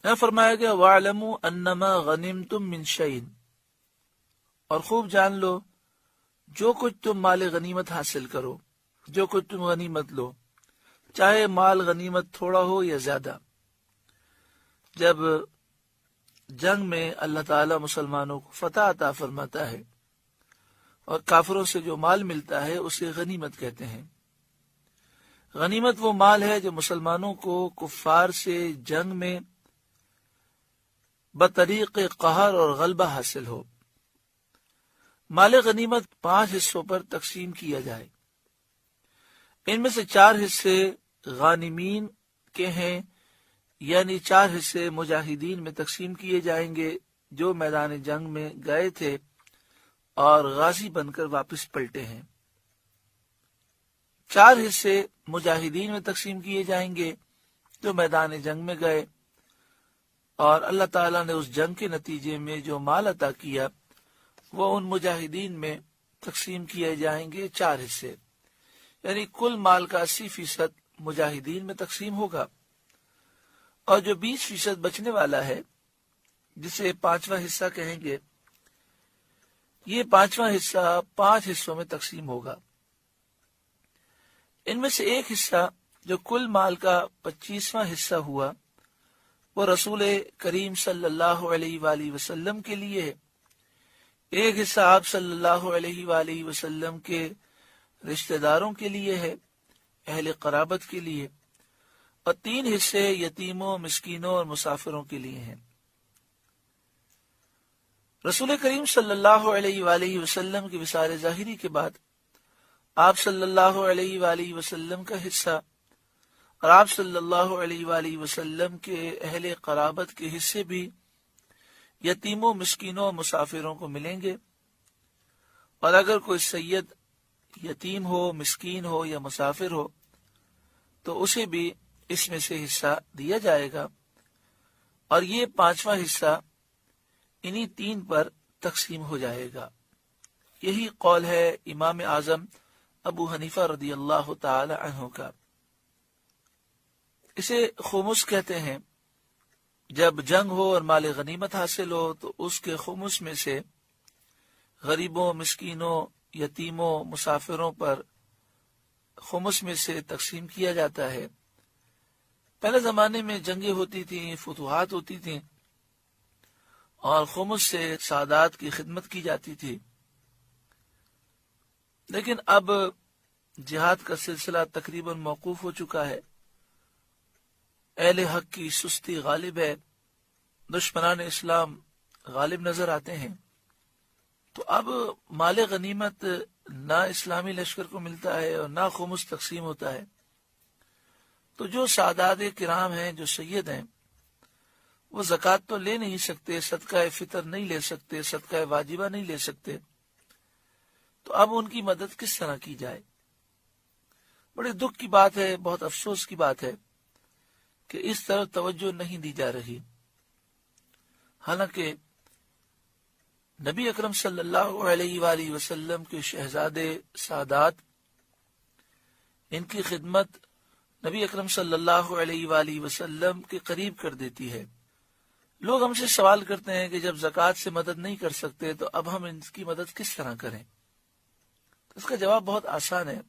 فرمایا گیا وَاعْلَمُوا أَنَّمَا غَنِمْتُم مِّن شَيْءٍ، اور خوب جان لو جو کچھ تم مال غنیمت حاصل کرو، جو کچھ تم غنیمت لو، چاہے مال غنیمت تھوڑا ہو یا زیادہ. جب جنگ میں اللہ تعالی مسلمانوں کو فتح عطا فرماتا ہے اور کافروں سے جو مال ملتا ہے اسے غنیمت کہتے ہیں. غنیمت وہ مال ہے جو مسلمانوں کو کفار سے جنگ میں بطریق قہر اور غلبہ حاصل ہو. مال غنیمت 5 حصوں پر تقسیم کیا جائے. ان میں سے 4 حصے غانمین کے ہیں، یعنی 4 حصے مجاہدین میں تقسیم کیے جائیں گے جو میدان جنگ میں گئے تھے اور غازی بن کر واپس پلٹے ہیں. 4 حصے مجاہدین میں تقسیم کیے جائیں گے جو میدان جنگ میں گئے اور اللہ تعالیٰ نے اس جنگ کے نتیجے میں جو مال عطا کیا وہ ان مجاہدین میں تقسیم کیے جائیں گے 4 حصے، یعنی کل مال کا 80% مجاہدین میں تقسیم ہوگا، اور جو 20% بچنے والا ہے جسے 5واں حصہ کہیں گے، یہ 5واں حصہ 5 حصوں میں تقسیم ہوگا. ان میں سے ایک حصہ جو کل مال کا 25واں حصہ ہوا وہ رسول کریم صلی اللہ علیہ وآلہ وسلم کے لیے ہے. ایک حصہ آپ صلی اللہ علیہ وآلہ وسلم کے رشتہ داروں کے لیے ہے، اہل قرابت کے لیے، اور 3 حصے یتیموں، مسکینوں اور مسافروں کے لیے ہیں. رسول کریم صلی اللہ علیہ وآلہ وسلم کی وصال ظاہری کے بعد آپ صلی اللہ علیہ وآلہ وسلم کا حصہ اور آپ صلی اللہ علیہ وآلہ وسلم کے اہل قرابت کے حصے بھی یتیموں، مسکینوں اور مسافروں کو ملیں گے. اور اگر کوئی سید یتیم ہو، مسکین ہو یا مسافر ہو تو اسے بھی اس میں سے حصہ دیا جائے گا، اور یہ 5واں حصہ انہی 3 پر تقسیم ہو جائے گا. یہی قول ہے امام اعظم ابو حنیفہ رضی اللہ تعالی عنہ کا. اسے خمس کہتے ہیں. جب جنگ ہو اور مال غنیمت حاصل ہو تو اس کے خمس میں سے غریبوں، مسکینوں، یتیموں، مسافروں پر خمس میں سے تقسیم کیا جاتا ہے. پہلے زمانے میں جنگیں ہوتی تھیں، فتوحات ہوتی تھیں اور خمس سے سادات کی خدمت کی جاتی تھی. لیکن اب جہاد کا سلسلہ تقریباً موقوف ہو چکا ہے. اہل حق کی سستی غالب ہے، دشمنان اسلام غالب نظر آتے ہیں. تو اب مال غنیمت نہ اسلامی لشکر کو ملتا ہے اور نہ خمس تقسیم ہوتا ہے. تو جو سادات کرام ہیں، جو سید ہیں، وہ زکوٰۃ تو لے نہیں سکتے، صدقہ فطر نہیں لے سکتے، صدقہ واجبہ نہیں لے سکتے. تو اب ان کی مدد کس طرح کی جائے؟ بڑے دکھ کی بات ہے، بہت افسوس کی بات ہے کہ اس طرح توجہ نہیں دی جا رہی. حالانکہ نبی اکرم صلی اللہ علیہ وآلہ وسلم کے شہزادے سادات، ان کی خدمت نبی اکرم صلی اللہ علیہ وآلہ وسلم کے قریب کر دیتی ہے. لوگ ہم سے سوال کرتے ہیں کہ جب زکوٰۃ سے مدد نہیں کر سکتے تو اب ہم ان کی مدد کس طرح کریں؟ اس کا جواب بہت آسان ہے.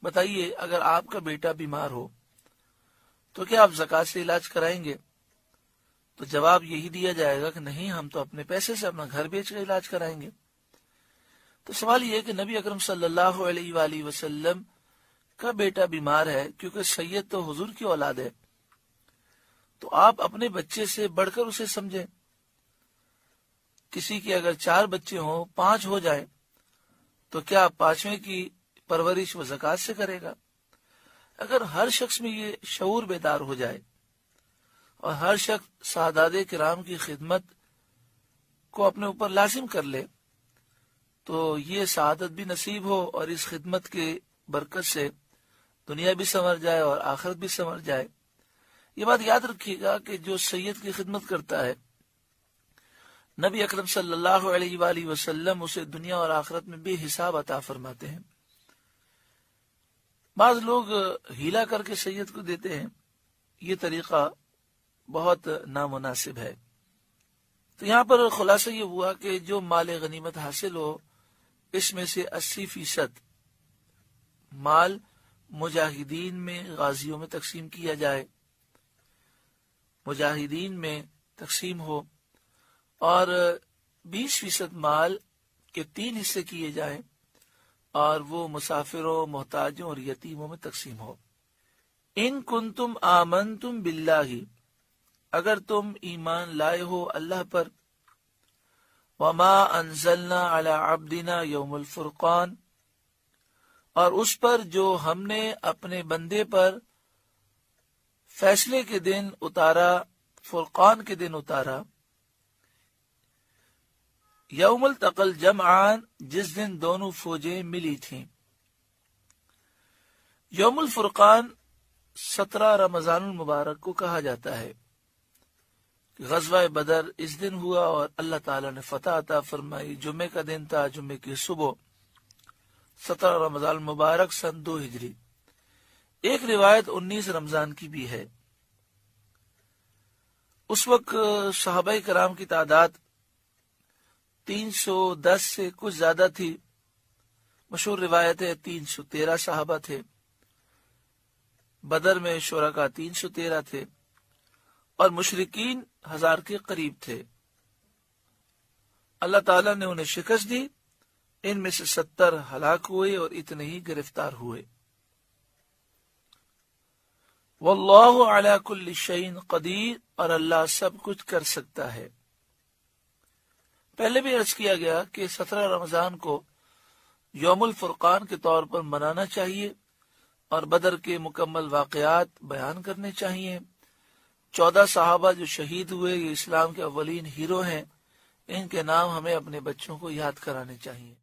بتائیے، اگر آپ کا بیٹا بیمار ہو تو کیا آپ زکوٰۃ سے علاج کرائیں گے؟ تو جواب یہی دیا جائے گا کہ نہیں، ہم تو اپنے پیسے سے اپنا گھر بیچ کر علاج کرائیں گے. تو سوال یہ ہے کہ نبی اکرم صلی اللہ علیہ وآلہ وسلم کا بیٹا بیمار ہے، کیونکہ سید تو حضور کی اولاد ہے، تو آپ اپنے بچے سے بڑھ کر اسے سمجھیں. کسی کے اگر 4 بچے ہوں، 5 ہو جائیں، تو کیا 5ویں کی پرورش وہ زکوٰۃ سے کرے گا؟ اگر ہر شخص میں یہ شعور بیدار ہو جائے اور ہر شخص سادات کرام کی خدمت کو اپنے اوپر لازم کر لے تو یہ سعادت بھی نصیب ہو، اور اس خدمت کے برکت سے دنیا بھی سنور جائے اور آخرت بھی سنور جائے. یہ بات یاد رکھیے گا کہ جو سید کی خدمت کرتا ہے، نبی اکرم صلی اللہ علیہ وآلہ وسلم اسے دنیا اور آخرت میں بے حساب عطا فرماتے ہیں. بعض لوگ ہیلا کر کے سید کو دیتے ہیں. یہ طریقہ بہت نامناسب ہے۔ تو یہاں پر خلاصہ یہ ہوا کہ جو مال غنیمت حاصل ہو اس میں سے 80% مال مجاہدین میں، غازیوں میں تقسیم کیا جائے، مجاہدین میں تقسیم ہو، اور 20% مال کے 3 حصے کیے جائیں اور وہ مسافروں، محتاجوں اور یتیموں میں تقسیم ہو۔ ان کنتم آمنتم باللہ، اگر تم ایمان لائے ہو اللہ پر، وما انزلنا علی عبدنا یوم الفرقان، اور اس پر جو ہم نے اپنے بندے پر فیصلے کے دن اتارا، فرقان کے دن اتارا، یوم التقى الجمعان، جس دن دونوں فوجیں ملی تھیں۔ یوم الفرقان 17 رمضان المبارک کو کہا جاتا ہے۔ غزوہ بدر اس دن ہوا اور اللہ تعالیٰ نے فتح عطا فرمائی۔ جمعے کا دن تھا، جمعے کی صبح، 17 رمضان المبارک سن 2 ہجری۔ ایک روایت 19 رمضان کی بھی ہے۔ اس وقت صحابہ کرام کی تعداد 310 سے کچھ زیادہ تھی، مشہور روایت ہے 313 صحابہ تھے۔ بدر میں شرکاء 313 تھے اور مشرکین 1000 کے قریب تھے۔ اللہ تعالیٰ نے انہیں شکست دی، ان میں سے 70 ہلاک ہوئے اور اتنے ہی گرفتار ہوئے۔ واللہ علی کل شیء قدیر، اور اللہ سب کچھ کر سکتا ہے۔ پہلے بھی عرض کیا گیا کہ 17 رمضان کو یوم الفرقان کے طور پر منانا چاہیے اور بدر کے مکمل واقعات بیان کرنے چاہیے۔ 14 صحابہ جو شہید ہوئے، یہ اسلام کے اولین ہیرو ہیں، ان کے نام ہمیں اپنے بچوں کو یاد کرانے چاہیے۔